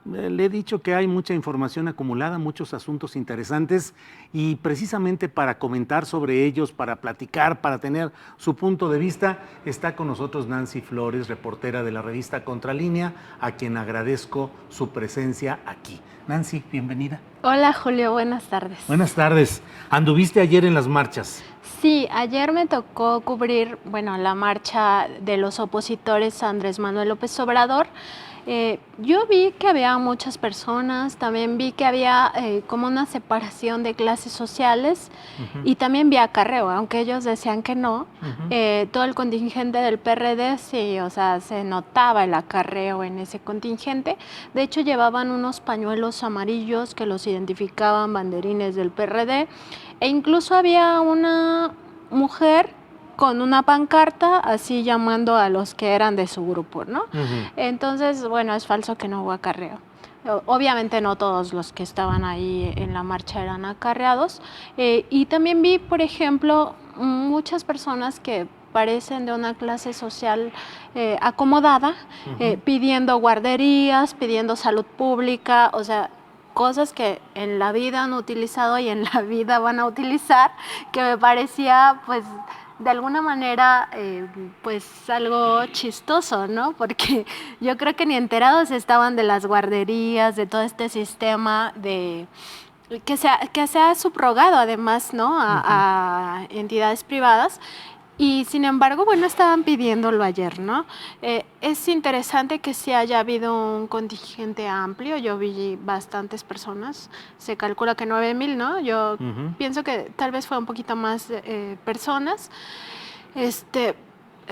Le he dicho que hay mucha información acumulada, muchos asuntos interesantes y precisamente para comentar sobre ellos, para platicar, para tener su punto de vista, está con nosotros Nancy Flores, reportera de la revista Contralínea, a quien agradezco su presencia aquí. Nancy, bienvenida. Hola Julio, buenas tardes. Buenas tardes. ¿Anduviste ayer en las marchas? Sí, ayer me tocó cubrir, la marcha de los opositores a Andrés Manuel López Obrador. Yo vi que había muchas personas, también vi que había como una separación de clases sociales y también vi acarreo, aunque ellos decían que no. Todo el contingente del PRD, sí, o sea, se notaba el acarreo en ese contingente. De hecho, llevaban unos pañuelos amarillos que los identificaban banderines del PRD e incluso había una mujer con una pancarta así llamando a los que eran de su grupo, ¿no? Entonces, es falso que no hubo acarreo. Obviamente no todos los que estaban ahí en la marcha eran acarreados. Y también vi, por ejemplo, muchas personas que parecen de una clase social acomodada, pidiendo guarderías, pidiendo salud pública, o sea, cosas que en la vida han utilizado y en la vida van a utilizar, que me parecía, pues, de alguna manera, pues algo chistoso, ¿no? Porque yo creo que ni enterados estaban de las guarderías, de todo este sistema de que se ha subrogado además, ¿no? A entidades privadas. Y sin embargo, estaban pidiéndolo ayer, ¿no? Es interesante que sí haya habido un contingente amplio. Yo vi bastantes personas, se calcula que 9,000, ¿no? Yo pienso que tal vez fue un poquito más personas.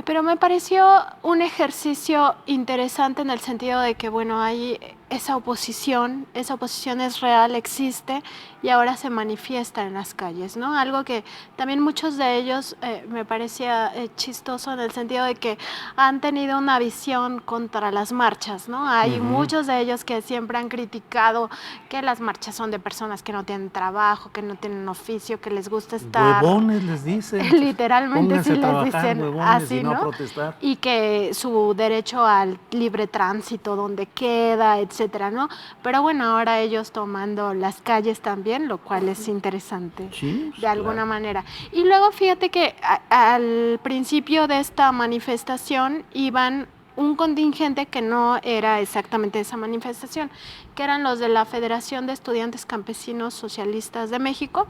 Pero me pareció un ejercicio interesante en el sentido de que, hay esa oposición es real, existe y ahora se manifiesta en las calles, ¿no? Algo que también muchos de ellos me parecía chistoso en el sentido de que han tenido una visión contra las marchas, ¿no? Hay muchos de ellos que siempre han criticado que las marchas son de personas que no tienen trabajo, que no tienen oficio, que les gusta estar... Huevones les dicen. Literalmente sí les dicen así, no ¿no? Protestar. Y que su derecho al libre tránsito, donde queda, etcétera, ¿no? Pero ahora ellos tomando las calles también, lo cual es interesante, sí, de alguna manera. Y luego fíjate que al principio de esta manifestación iban un contingente que no era exactamente esa manifestación, que eran los de la Federación de Estudiantes Campesinos Socialistas de México,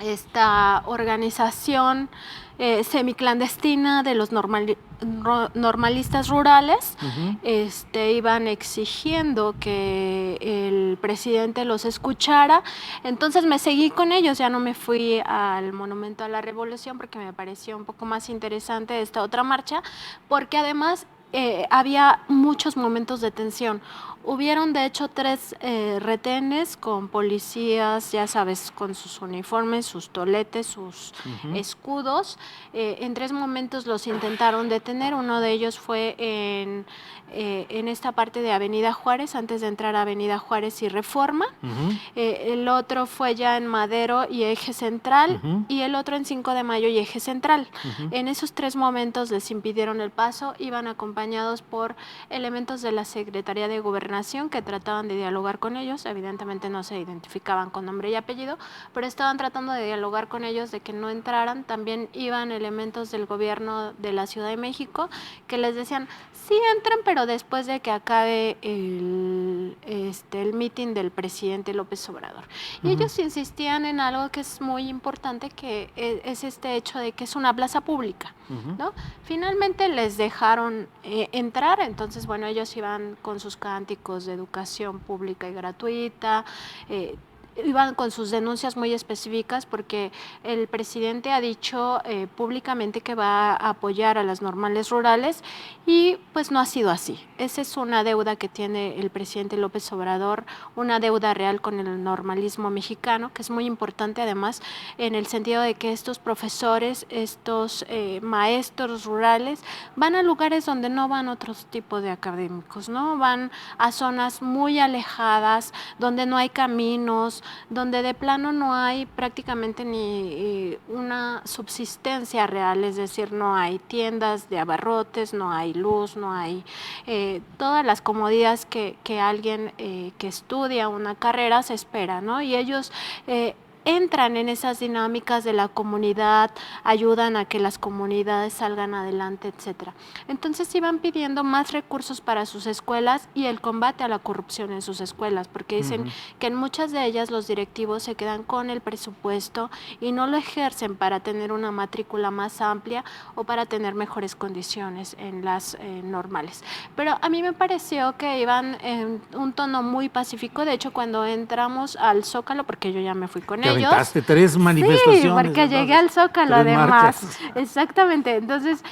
esta organización semiclandestina de los normalistas rurales. Iban exigiendo que el presidente los escuchara. Entonces me seguí con ellos, ya no me fui al Monumento a la Revolución porque me pareció un poco más interesante esta otra marcha, porque además había muchos momentos de tensión. Hubieron de hecho 3 retenes con policías, ya sabes, con sus uniformes, sus toletes, sus escudos. En 3 momentos los intentaron detener. Uno de ellos fue en esta parte de Avenida Juárez, antes de entrar a Avenida Juárez y Reforma. El otro fue ya en Madero y Eje Central, y el otro en 5 de Mayo y Eje Central. En esos 3 momentos les impidieron el paso, iban acompañados por elementos de la Secretaría de Gobernación que trataban de dialogar con ellos. Evidentemente no se identificaban con nombre y apellido, pero estaban tratando de dialogar con ellos de que no entraran. También iban elementos del gobierno de la Ciudad de México que les decían, sí entren, pero después de que acabe el mitin del presidente López Obrador. Y ellos insistían en algo que es muy importante, que es este hecho de que es una plaza pública, ¿no? Finalmente les dejaron entrar. Entonces, ellos iban con sus cánticos de educación pública y gratuita, iban con sus denuncias muy específicas, porque el presidente ha dicho públicamente que va a apoyar a las normales rurales, y pues no ha sido así. Esa es una deuda que tiene el presidente López Obrador, una deuda real con el normalismo mexicano, que es muy importante además en el sentido de que estos profesores, estos maestros rurales van a lugares donde no van otros tipos de académicos, ¿no? Van a zonas muy alejadas, donde no hay caminos, donde de plano no hay prácticamente ni una subsistencia real, es decir, no hay tiendas de abarrotes, no hay luz, no hay todas las comodidades que alguien que estudia una carrera se espera, ¿no? Y ellos entran en esas dinámicas de la comunidad, ayudan a que las comunidades salgan adelante, etcétera. Entonces iban pidiendo más recursos para sus escuelas y el combate a la corrupción en sus escuelas, porque dicen que en muchas de ellas los directivos se quedan con el presupuesto y no lo ejercen para tener una matrícula más amplia o para tener mejores condiciones en las normales. Pero a mí me pareció que iban en un tono muy pacífico. De hecho, cuando entramos al Zócalo, porque yo ya me fui con ellos. Aventaste 3 manifestaciones. Sí, porque entonces, llegué al Zócalo 3 además. marchas. Exactamente. Entonces,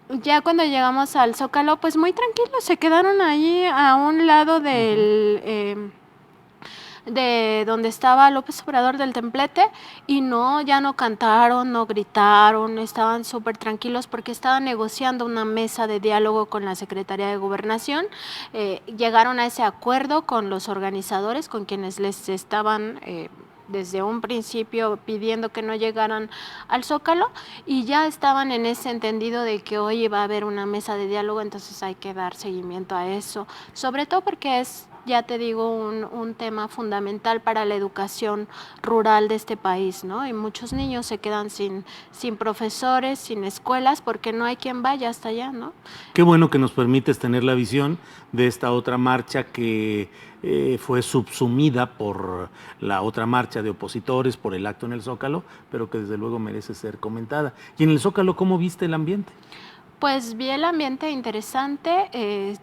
ya cuando llegamos al Zócalo, pues muy tranquilos, se quedaron ahí a un lado del de donde estaba López Obrador, del templete, y no, ya no cantaron, no gritaron, estaban súper tranquilos porque estaban negociando una mesa de diálogo con la Secretaría de Gobernación. Llegaron a ese acuerdo con los organizadores, con quienes les estaban desde un principio pidiendo que no llegaran al Zócalo, y ya estaban en ese entendido de que hoy va a haber una mesa de diálogo, entonces hay que dar seguimiento a eso, sobre todo porque es, ya te digo, un tema fundamental para la educación rural de este país, ¿no? Y muchos niños se quedan sin profesores, sin escuelas, porque no hay quien vaya hasta allá, ¿no? Qué bueno que nos permites tener la visión de esta otra marcha que fue subsumida por la otra marcha de opositores, por el acto en el Zócalo, pero que desde luego merece ser comentada. Y en el Zócalo, ¿cómo viste el ambiente? Pues vi el ambiente interesante.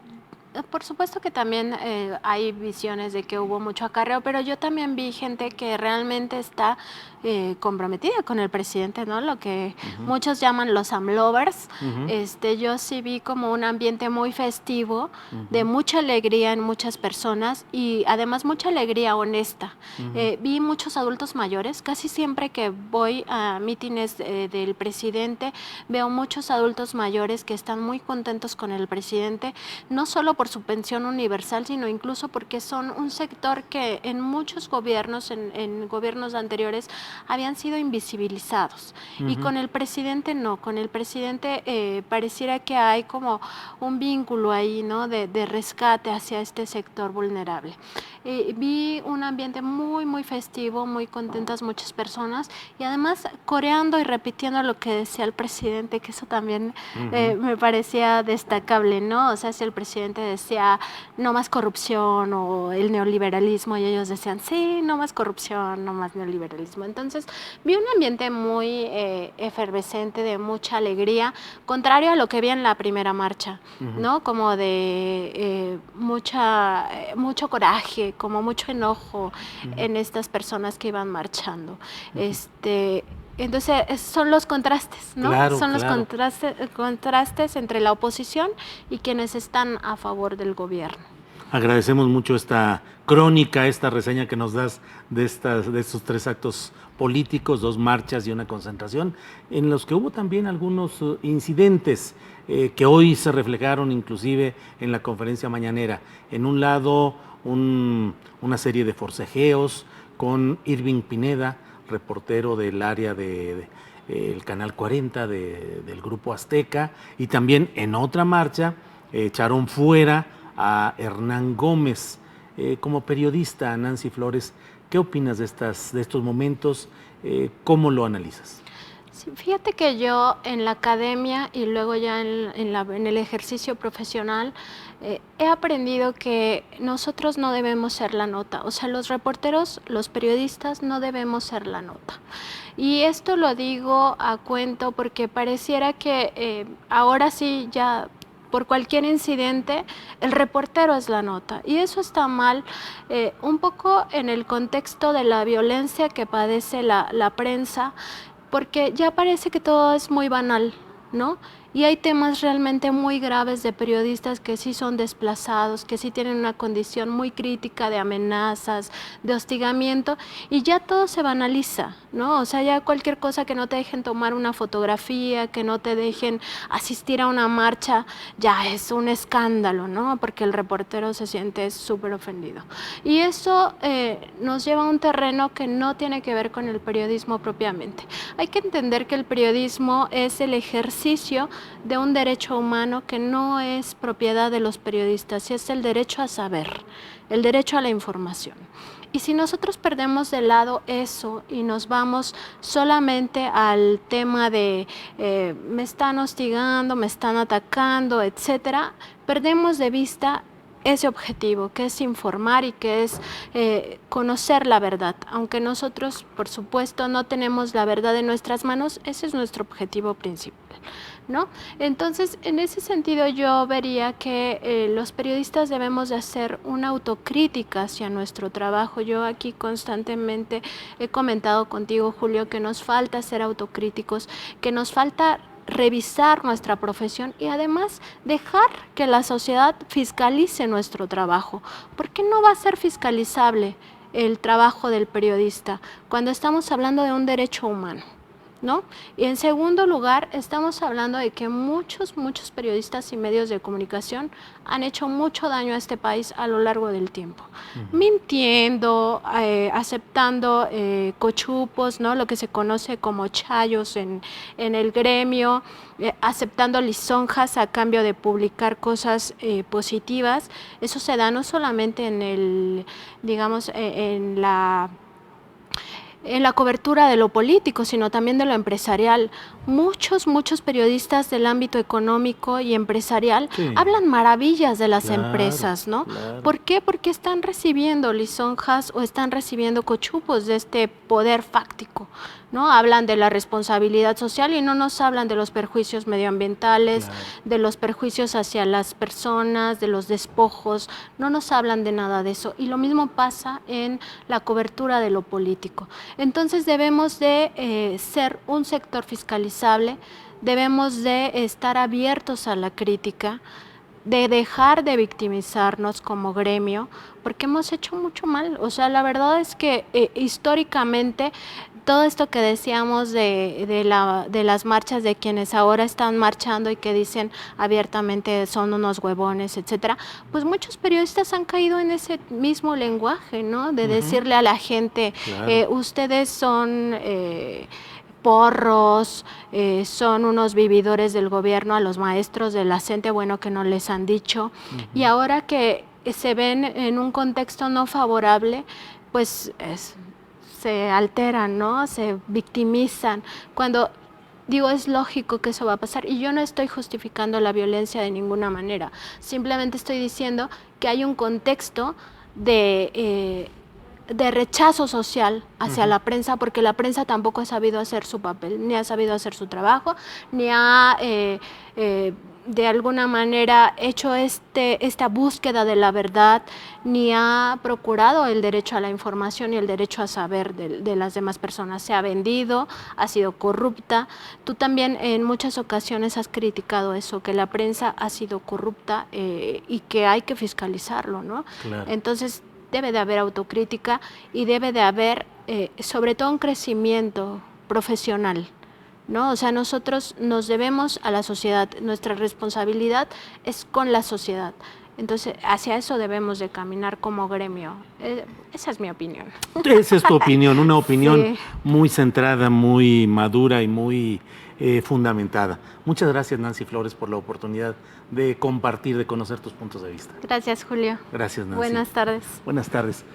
Por supuesto que también hay visiones de que hubo mucho acarreo, pero yo también vi gente que realmente está comprometida con el presidente, ¿no? Lo que muchos llaman los AMLovers. Yo sí vi como un ambiente muy festivo, de mucha alegría en muchas personas y además mucha alegría honesta. Vi muchos adultos mayores, casi siempre que voy a mítines del presidente, veo muchos adultos mayores que están muy contentos con el presidente, no solo por su pensión universal, sino incluso porque son un sector que en muchos gobiernos, en gobiernos anteriores, habían sido invisibilizados. Y con el presidente no, con el presidente pareciera que hay como un vínculo ahí, ¿no? De rescate hacia este sector vulnerable. Vi un ambiente muy, muy festivo, muy contentas muchas personas y además coreando y repitiendo lo que decía el presidente, que eso también me parecía destacable, ¿no? O sea, si el presidente decía no más corrupción o el neoliberalismo y ellos decían sí, no más corrupción, no más neoliberalismo. Entonces vi un ambiente muy efervescente, de mucha alegría, contrario a lo que vi en la primera marcha, ¿no? Como de mucho coraje, como mucho enojo en estas personas que iban marchando. Entonces son los contrastes, ¿no? Claro, son claro. los contrastes entre la oposición y quienes están a favor del gobierno. Agradecemos mucho esta crónica, esta reseña que nos das de estos 3 actos políticos, 2 marchas y una concentración, en los que hubo también algunos incidentes que hoy se reflejaron inclusive en la conferencia mañanera. En un lado, una serie de forcejeos con Irving Pineda, reportero del área el Canal 40 del Grupo Azteca, y también en otra marcha echaron fuera a Hernán Gómez. Como periodista, Nancy Flores, ¿qué opinas de estos momentos? ¿Cómo lo analizas? Sí, fíjate que yo en la academia y luego ya en el ejercicio profesional he aprendido que nosotros no debemos ser la nota. O sea, los reporteros, los periodistas no debemos ser la nota. Y esto lo digo a cuento porque pareciera que ahora sí ya por cualquier incidente, el reportero es la nota. Y eso está mal, un poco en el contexto de la violencia que padece la prensa, porque ya parece que todo es muy banal, ¿no? y hay temas realmente muy graves de periodistas que sí son desplazados, que sí tienen una condición muy crítica de amenazas, de hostigamiento, y ya todo se banaliza, ¿no? O sea, ya cualquier cosa que no te dejen tomar una fotografía, que no te dejen asistir a una marcha, ya es un escándalo, ¿no? Porque el reportero se siente súper ofendido. Y eso nos lleva a un terreno que no tiene que ver con el periodismo propiamente. Hay que entender que el periodismo es el ejercicio de un derecho humano que no es propiedad de los periodistas, y es el derecho a saber, el derecho a la información. Y si nosotros perdemos de lado eso y nos vamos solamente al tema de me están hostigando, me están atacando, etcétera, perdemos de vista ese objetivo, que es informar y que es conocer la verdad. Aunque nosotros, por supuesto, no tenemos la verdad en nuestras manos, ese es nuestro objetivo principal, ¿no? Entonces, en ese sentido yo vería que los periodistas debemos de hacer una autocrítica hacia nuestro trabajo. Yo aquí constantemente he comentado contigo, Julio, que nos falta ser autocríticos, que nos falta revisar nuestra profesión y además dejar que la sociedad fiscalice nuestro trabajo. ¿Por qué no va a ser fiscalizable el trabajo del periodista cuando estamos hablando de un derecho humano, ¿no? Y en segundo lugar, estamos hablando de que muchos periodistas y medios de comunicación han hecho mucho daño a este país a lo largo del tiempo, mintiendo, aceptando cochupos, ¿no? Lo que se conoce como chayos en el gremio, aceptando lisonjas a cambio de publicar cosas positivas. Eso se da no solamente en el, digamos, en la cobertura de lo político, sino también de lo empresarial. Muchos periodistas del ámbito económico y empresarial hablan maravillas de las empresas, ¿no? Claro. ¿Por qué? Porque están recibiendo lisonjas o están recibiendo cochupos de este poder fáctico, ¿no? Hablan de la responsabilidad social y no nos hablan de los perjuicios medioambientales, de los perjuicios hacia las personas, de los despojos, no nos hablan de nada de eso. Y lo mismo pasa en la cobertura de lo político. Entonces debemos de ser un sector fiscalizable, debemos de estar abiertos a la crítica, de dejar de victimizarnos como gremio, porque hemos hecho mucho mal. O sea, la verdad es que históricamente todo esto que decíamos de las marchas, de quienes ahora están marchando y que dicen abiertamente son unos huevones, etcétera, pues muchos periodistas han caído en ese mismo lenguaje, ¿no? De decirle a la gente, ustedes son porros, son unos vividores del gobierno, a los maestros de la CENTE, bueno, que no les han dicho. Y ahora que se ven en un contexto no favorable, pues se alteran, ¿no? Se victimizan. Cuando digo, es lógico que eso va a pasar, y yo no estoy justificando la violencia de ninguna manera, simplemente estoy diciendo que hay un contexto de rechazo social hacia la prensa, porque la prensa tampoco ha sabido hacer su papel, ni ha sabido hacer su trabajo, ni ha de alguna manera hecho esta búsqueda de la verdad, ni ha procurado el derecho a la información y el derecho a saber de las demás personas. Se ha vendido, ha sido corrupta. Tú también en muchas ocasiones has criticado eso, que la prensa ha sido corrupta y que hay que fiscalizarlo, ¿no? Claro. Entonces, debe de haber autocrítica y debe de haber, sobre todo, un crecimiento profesional, ¿no? O sea, nosotros nos debemos a la sociedad, nuestra responsabilidad es con la sociedad. Entonces, hacia eso debemos de caminar como gremio. Esa es mi opinión. Esa es tu opinión, una opinión muy centrada, muy madura y muy fundamentada. Muchas gracias, Nancy Flores, por la oportunidad de compartir, de conocer tus puntos de vista. Gracias, Julio. Gracias, Nancy. Buenas tardes. Buenas tardes.